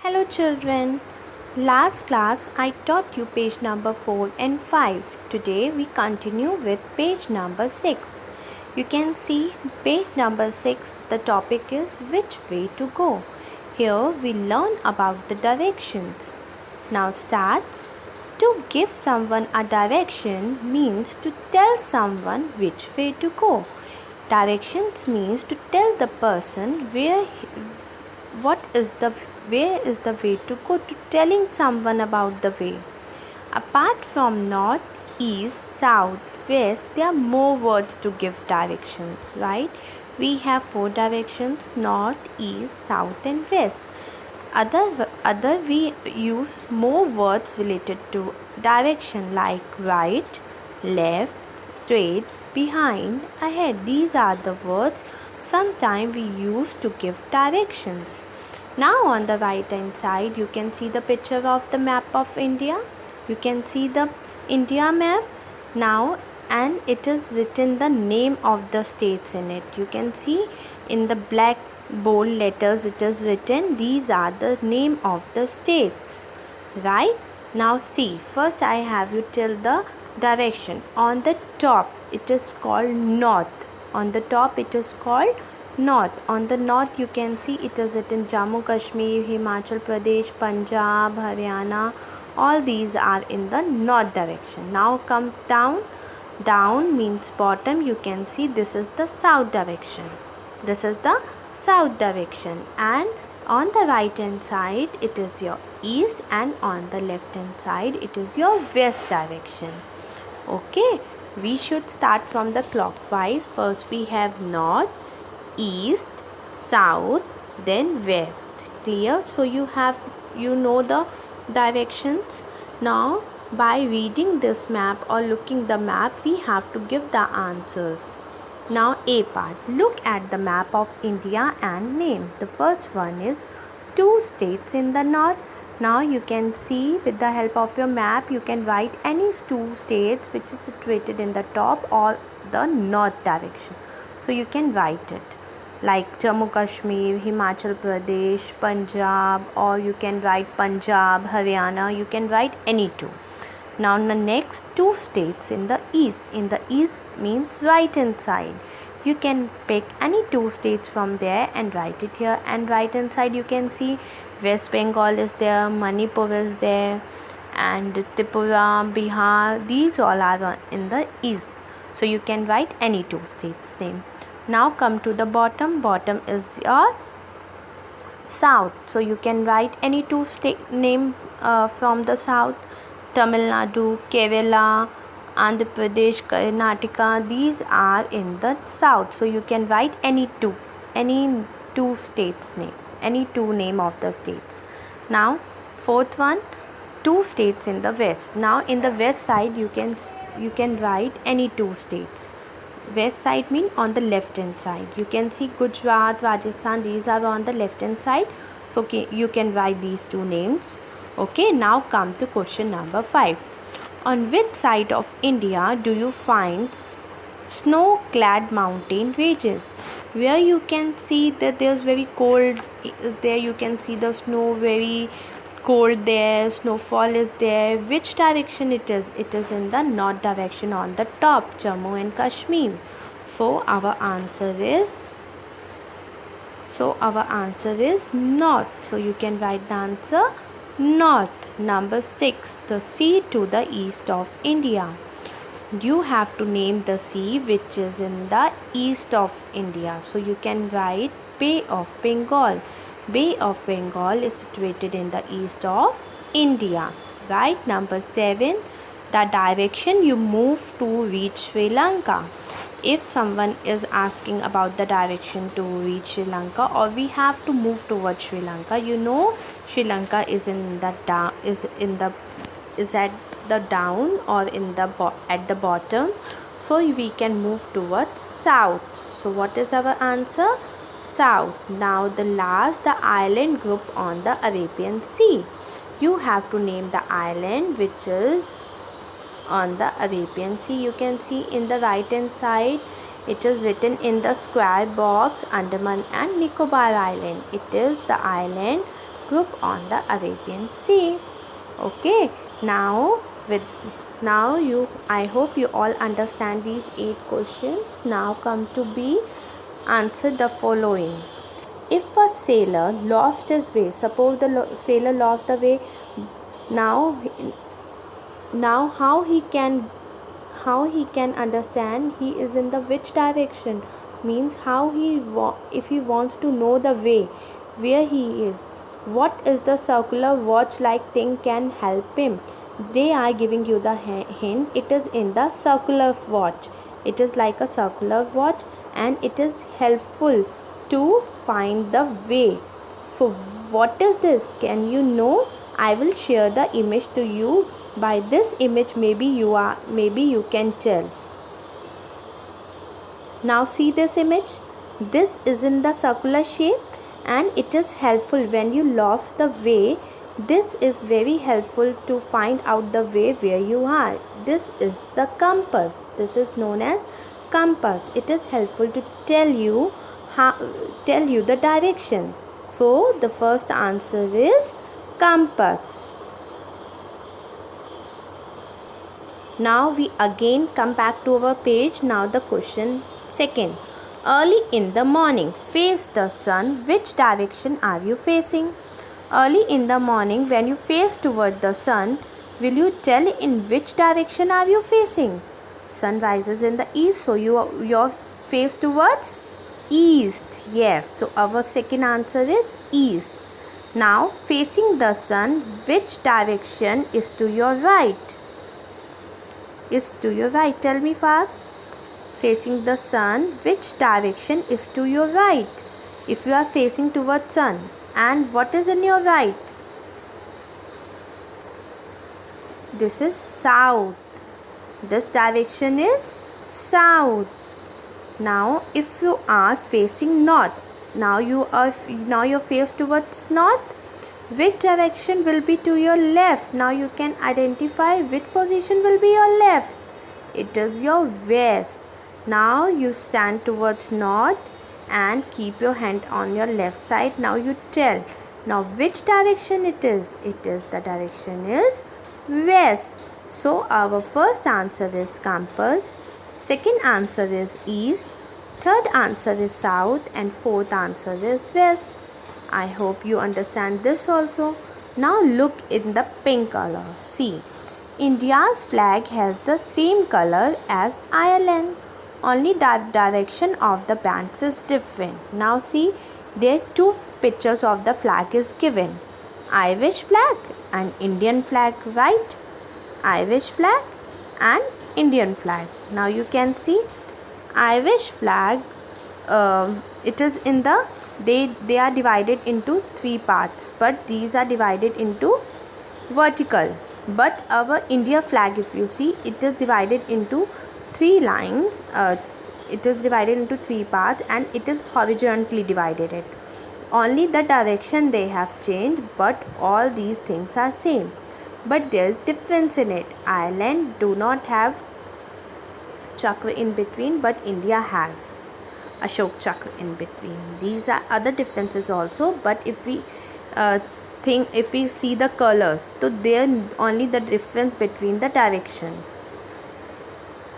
Hello children. Last class I taught you page number 4 and 5. Today we continue with page number 6. You can see page number 6, the topic is which way to go. Here we learn about the directions. Now starts. To give someone a direction means to tell someone which way to go. Directions means to tell the person where is the way to go, to telling someone about the way. Apart from north, east, south, west, there are more words to give directions, right? We have 4 directions: north, east, south and west. Other we use more words related to direction like right, left, straight, behind, ahead. These are the words sometimes we use to give directions. Now on the right hand side you can see the picture of the map of India. You can see the India map now, and it is written the name of the states in it. You can see in the black bold letters it is written these are the name of the states, right? Now see, first I have you tell the direction. On the top it is called north. On the top it is called north. On the north you can see it is written Jammu Kashmir, Himachal Pradesh, Punjab, Haryana. All these are in the north direction. Now come down. Down means bottom. You can see this is the south direction. This is the south direction, and on the right hand side it is your east, and on the left hand side it is your west direction. Okay, we should start from the clockwise. First we have north, east, south, then west. Clear? So you know the directions. Now by reading this map or looking the map, we have to give the answers. Now A part. Look at the map of India and name. The first one is 2 states in the north. Now you can see with the help of your map you can write any 2 states which is situated in the top or the north direction. So you can write it like Jammu Kashmir, Himachal Pradesh, Punjab, or you can write Punjab, Haryana. You can write any 2. Now the next 2 states in the east. In the east means right hand side. You can pick any 2 states from there and write it here. And right hand side you can see West Bengal is there, Manipur is there, and Tripura, Bihar. These all are in the east. So you can write any 2 states name. Now come to the bottom. Bottom is your south. So you can write any 2 state name from the south. Tamil Nadu, Kerala, Andhra Pradesh, Karnataka. These are in the south. So you can write any 2 states name, any 2 name of the states. Now fourth one, 2 states in the west. Now in the west side you can write any 2 states. West side mean on the left hand side. You can see Gujarat, Rajasthan. These are on the left hand side. So you can write these 2 names. Okay, now come to question number 5. On which side of India do you find snow-clad mountain ranges? Where you can see that there's very cold there, you can see the snow very cold there, snowfall is there. Which direction it is? It is in the north direction on the top, Jammu and Kashmir. So our answer is north. So you can write the answer north. Number 6, the sea to the east of India. You have to name the sea which is in the east of India. So you can write Bay of Bengal. Bay of Bengal is situated in the east of India. Right? Number 7, the direction you move to reach Sri Lanka. If someone is asking about the direction to reach Sri Lanka, or we have to move towards Sri Lanka, you know Sri Lanka is at the down or at the bottom. So we can move towards south. So what is our answer? South. Now the island group on the Arabian Sea. You have to name the island which is on the Arabian Sea. You can see in the right hand side it is written in the square box Andaman and Nicobar Island. It is the island group on the Arabian Sea. Okay, now I hope you all understand these 8 questions. Now come to be answer the following. If a sailor lost his way, suppose the sailor lost the way, now how he can understand he is in the which direction, means if he wants to know the way where he is, what is the circular watch like thing can help him. They are giving you the hint. It is in the circular watch. It is like a circular watch and it is helpful to find the way. So what is this? Can you know? I will share the image to you. By this image maybe you can tell. Now see this image. This is in the circular shape and it is helpful when you lost the way. This is very helpful to find out the way where you are. This is the compass. This is known as compass. It is helpful to tell you the direction. So the first answer is compass. Now we again come back to our page. Now the question second. Early in the morning, face the sun. Which direction are you facing? Early in the morning, when you face toward the sun, will you tell in which direction are you facing? Sun rises in the east, so your face towards east. Yes, so our second answer is east. Now facing the sun, which direction is to your right? Is to your right. Tell me fast. Facing the sun, which direction is to your right? If you are facing towards sun, and what is in your right? This is south. This direction is south. Now if you are facing north, now your face towards north, which direction will be to your left? Now you can identify which position will be your left. It is your west. Now you stand towards north and keep your hand on your left side. Now you tell. Now which direction it is? It is the direction is west. So our first answer is compass. Second answer is east. Third answer is south. And fourth answer is west. I hope you understand this also. Now look in the pink color. See, India's flag has the same color as Ireland. Only the direction of the bands is different. Now see, there are 2 pictures of the flag is given. Irish flag and Indian flag, right? Irish flag and Indian flag. Now you can see Irish flag. It is in the they are divided into 3 parts, but these are divided into vertical. But our India flag, if you see, it is divided into 3 lines. It is divided into 3 parts and it is horizontally divided. Only the direction they have changed, but all these things are same. But there is difference in it. Ireland do not have chakra in between, but India has Ashok chakra in between. These are other differences also, but if we if we see the colors, so there only the difference between the direction.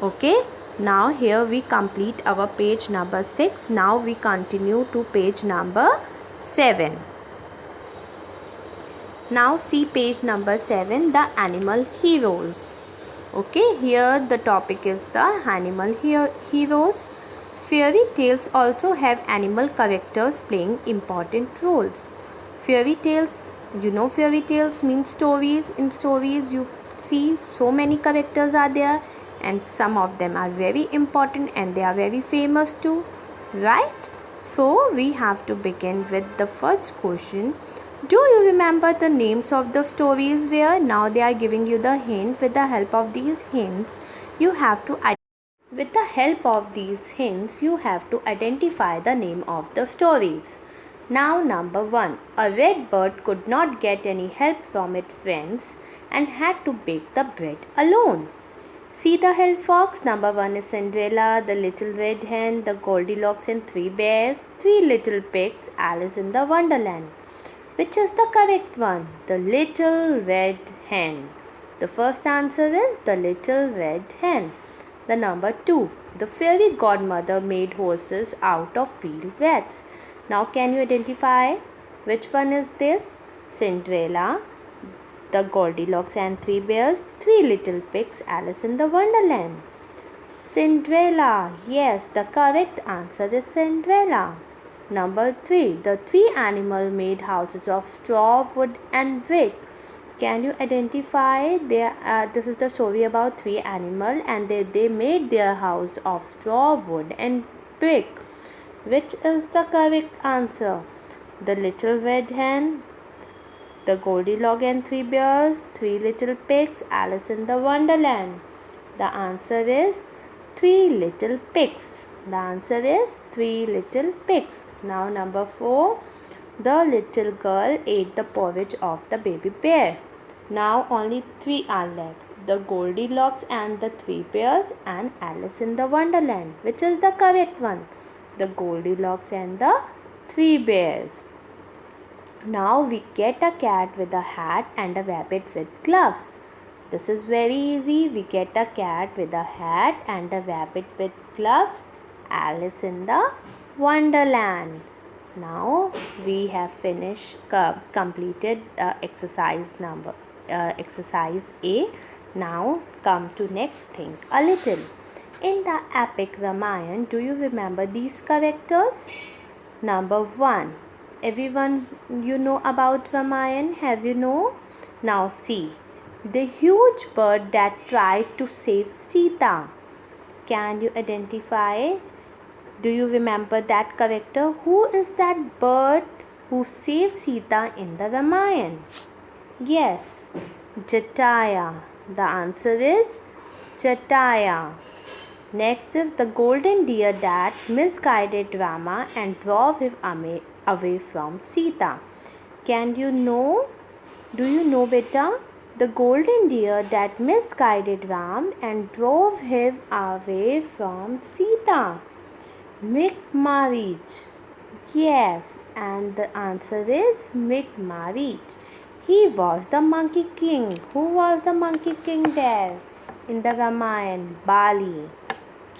Okay, now here we complete our page number 6. Now we continue to page number 7. Now see page number 7, the animal heroes. Okay, here the topic is the animal heroes. Fairy tales also have animal characters playing important roles. Fairy tales, you know, fairy tales mean stories. In stories you see so many characters are there and some of them are very important and they are very famous too, right? So we have to begin with the first question. Do you remember the names of the stories where? Now they are giving you the hint. With the help of these hints, you have to identify the name of the stories. Now number 1. A red bird could not get any help from its friends and had to bake the bread alone. See the help fox. Number 1 is Cinderella, the little red hen, the Goldilocks and 3 bears, 3 little pigs, Alice in the Wonderland. Which is the correct one? The little red hen. The first answer is the little red hen. The number 2. The fairy godmother made horses out of field rats. Now can you identify which one is this? Cinderella, the Goldilocks and Three Bears, Three Little Pigs, Alice in the Wonderland. Cinderella. Yes, the correct answer is Cinderella. Number 3. The three animals made houses of straw, wood and brick. Can you identify this is the story about three animals and they made their house of straw, wood and brick. Which is the correct answer? The little red hen, the Goldilocks and Three Bears, Three Little Pigs, Alice in the Wonderland. The answer is Three Little Pigs. The answer is Three Little Pigs. Now number 4. The little girl ate the porridge of the baby bear. Now only 3 are left. The Goldilocks and the Three Bears and Alice in the Wonderland. Which is the correct one? The Goldilocks and the Three Bears. Now we get a cat with a hat and a rabbit with gloves. This is very easy. We get a cat with a hat and a rabbit with gloves. Alice in the Wonderland. Now we have completed exercise A. Now come to next thing a little. In the epic Ramayana, do you remember these characters? Number 1. Everyone you know about Ramayana, have you know? Now see. The huge bird that tried to save Sita. Can you identify? Do you remember that character? Who is that bird who saved Sita in the Ramayana? Yes, Jataya. The answer is Jataya. Next is the golden deer that misguided Rama and drove him away from Sita. Can you know? Do you know beta? The golden deer that misguided Ram and drove him away from Sita. Mikmarich. Yes, and the answer is Mikmarich. He was the monkey king. Who was the monkey king there in the Ramayana? Bali.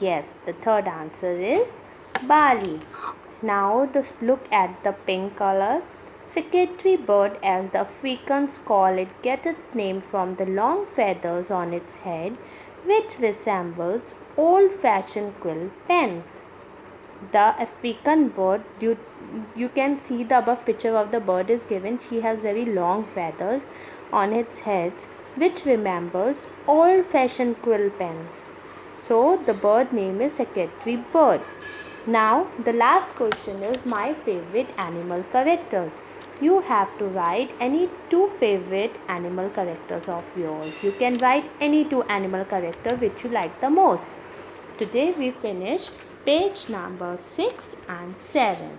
Yes, the third answer is Bali. Now just look at the pink color. Secretary bird, as the Africans call it, gets its name from the long feathers on its head, which resembles old-fashioned quill pens. The African bird, you can see the above picture of the bird is given. She has very long feathers on its head, which remembers old-fashioned quill pens. So the bird name is secretary bird. Now the last question is my favorite animal characters. You have to write any 2 favorite animal characters of yours. You can write any 2 animal characters which you like the most. Today we finished page number 6 and 7.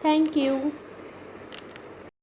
Thank you.